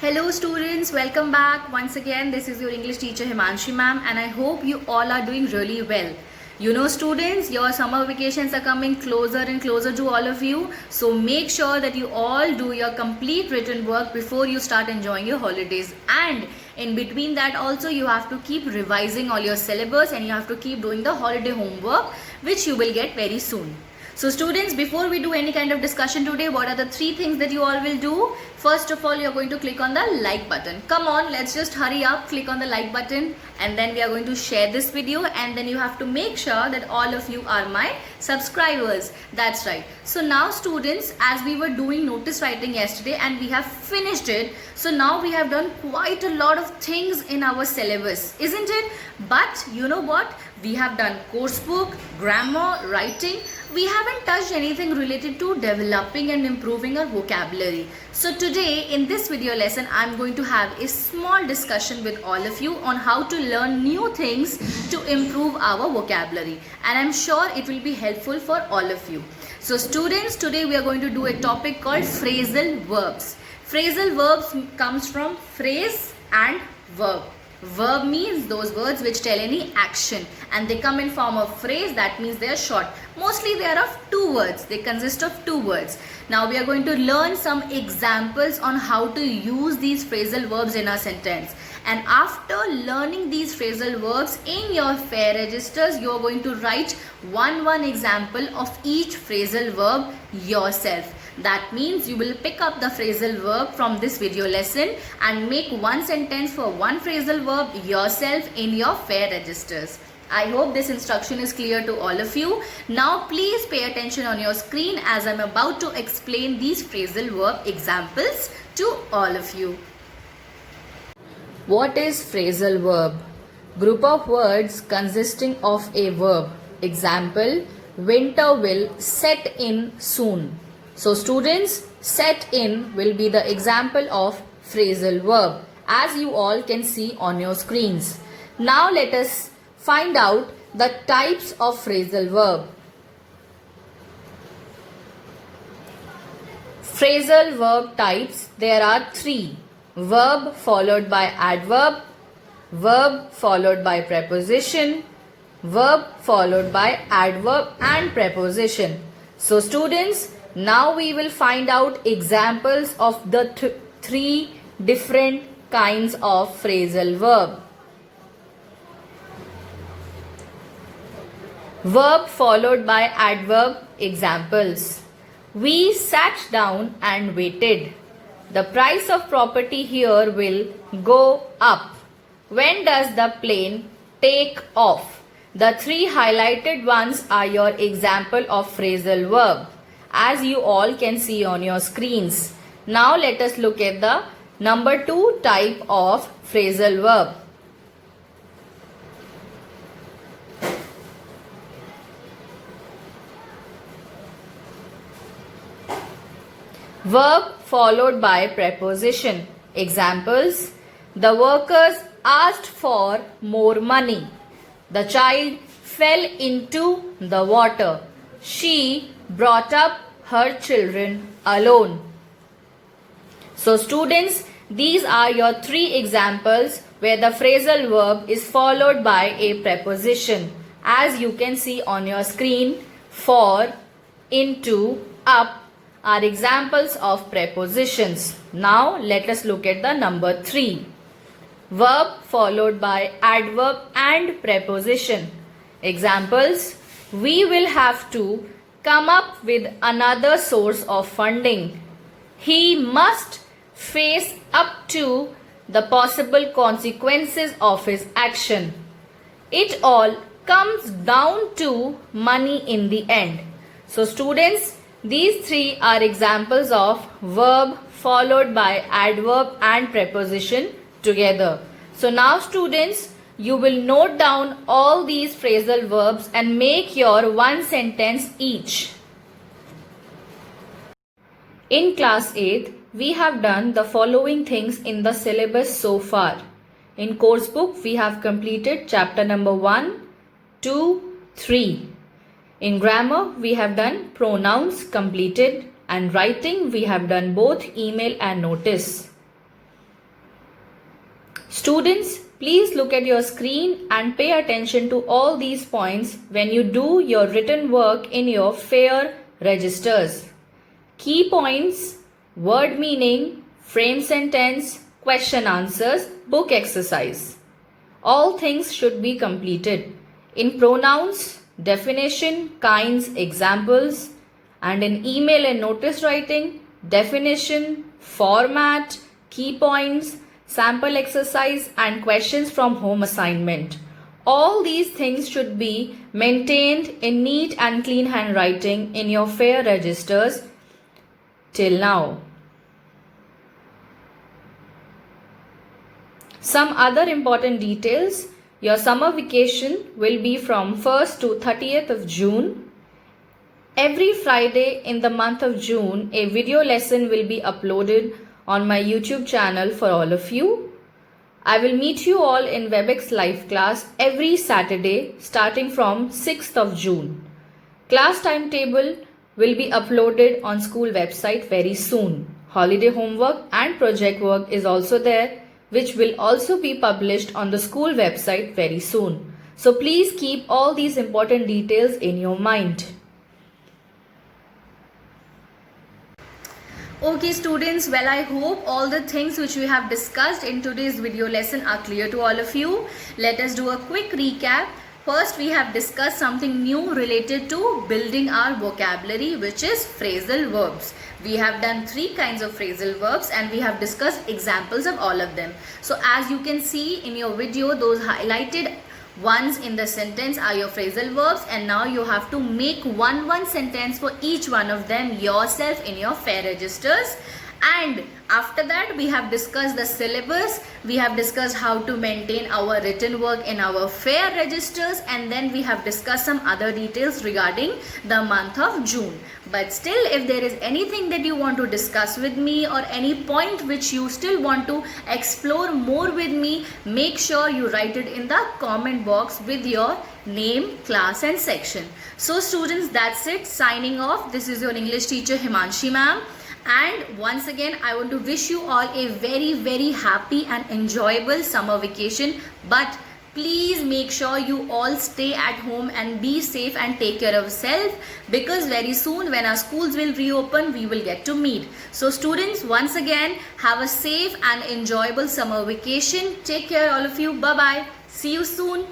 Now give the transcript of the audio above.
Hello students, welcome back. Once again, this is your English teacher Himanshi ma'am and I hope you all are doing really well. You know students, your summer vacations are coming closer and closer to all of you. So make sure that you all do your complete written work before you start enjoying your holidays. And in between that also you have to keep revising all your syllabus and you have to keep doing the holiday homework which you will get very soon. So students, before we do any kind of discussion today, what are the 3 things that you all will do? First of all, you're going to click on the like button. Come on, let's just hurry up, click on the like button and then we are going to share this video and then you have to make sure that all of you are my subscribers. That's right. So now students, as we were doing notice writing yesterday and we have finished it. So now we have done quite a lot of things in our syllabus, isn't it? But you know what? We have done course book, grammar, writing. We haven't touched anything related to developing and improving our vocabulary. So today in this video lesson, I'm going to have a small discussion with all of you on how to learn new things to improve our vocabulary. And I'm sure it will be helpful for all of you. So students, today we are going to do a topic called phrasal verbs. Phrasal verbs comes from phrase and verb. Verb means those words which tell any action and they come in form of phrase, that means they are short. Mostly they are of 2 words. They consist of 2 words. Now we are going to learn some examples on how to use these phrasal verbs in our sentence. And after learning these phrasal verbs in your fair registers, you are going to write one example of each phrasal verb yourself. That means you will pick up the phrasal verb from this video lesson and make one sentence for one phrasal verb yourself in your fair registers. I hope this instruction is clear to all of you. Now please pay attention on your screen as I am about to explain these phrasal verb examples to all of you. What is phrasal verb? Group of words consisting of a verb. Example, winter will set in soon. So students, set in will be the example of phrasal verb as you all can see on your screens. Now let us find out the types of phrasal verb. Phrasal verb types, there are 3. Verb followed by adverb, verb followed by preposition, verb followed by adverb and preposition. So students, now we will find out examples of the 3 different kinds of phrasal verb. Verb followed by adverb examples. We sat down and waited. The price of property here will go up. When does the plane take off? The 3 highlighted ones are your example of phrasal verb, as you all can see on your screens. Now let us look at the number 2 type of phrasal verb. Verb followed by preposition. Examples, the workers asked for more money. The child fell into the water. She brought up her children alone. So students, these are your 3 examples where the phrasal verb is followed by a preposition. As you can see on your screen, for, into, up are examples of prepositions. Now let us look at the number 3. Verb followed by adverb and preposition. Examples, we will have to come up with another source of funding. He must face up to the possible consequences of his action. It all comes down to money in the end. So students, these 3 are examples of verb followed by adverb and preposition together. So now students, you will note down all these phrasal verbs and make your one sentence each. In class 8, we have done the following things in the syllabus so far. In course book, we have completed chapter number 1, 2, 3. In grammar, we have done pronouns completed and writing we have done both email and notice. Students, please look at your screen and pay attention to all these points when you do your written work in your FAIR registers. Key points: word meaning, frame sentence, question answers, book exercise. All things should be completed. In pronouns, definition, kinds, examples, and in email and notice writing, definition, format, key points, sample exercise, and questions from home assignment. All these things should be maintained in neat and clean handwriting in your FAIR registers till now. Some other important details: your summer vacation will be from 1st to 30th of June. Every Friday in the month of June, a video lesson will be uploaded on my YouTube channel for all of you. I will meet you all in WebEx live class every Saturday starting from 6th of June. Class timetable will be uploaded on school website very soon. Holiday homework and project work is also there, which will also be published on the school website very soon. So please keep all these important details in your mind. Okay students, well, I hope all the things which we have discussed in today's video lesson are clear to all of you. Let us do a quick recap. First, we have discussed something new related to building our vocabulary, which is phrasal verbs. We have done 3 kinds of phrasal verbs and we have discussed examples of all of them. So as you can see in your video, those highlighted ones in the sentence are your phrasal verbs, and now you have to make one sentence for each one of them yourself in your FAIR registers. And after that, we have discussed the syllabus, we have discussed how to maintain our written work in our FAIR registers, and then we have discussed some other details regarding the month of June. But still, if there is anything that you want to discuss with me or any point which you still want to explore more with me, make sure you write it in the comment box with your name, class and section. So students, that's it. Signing off. This is your English teacher Himanshi ma'am. And once again, I want to wish you all a very happy and enjoyable summer vacation. But please make sure you all stay at home and be safe and take care of yourself, because very soon when our schools will reopen, we will get to meet. So students, once again, have a safe and enjoyable summer vacation. Take care all of you. Bye bye. See you soon.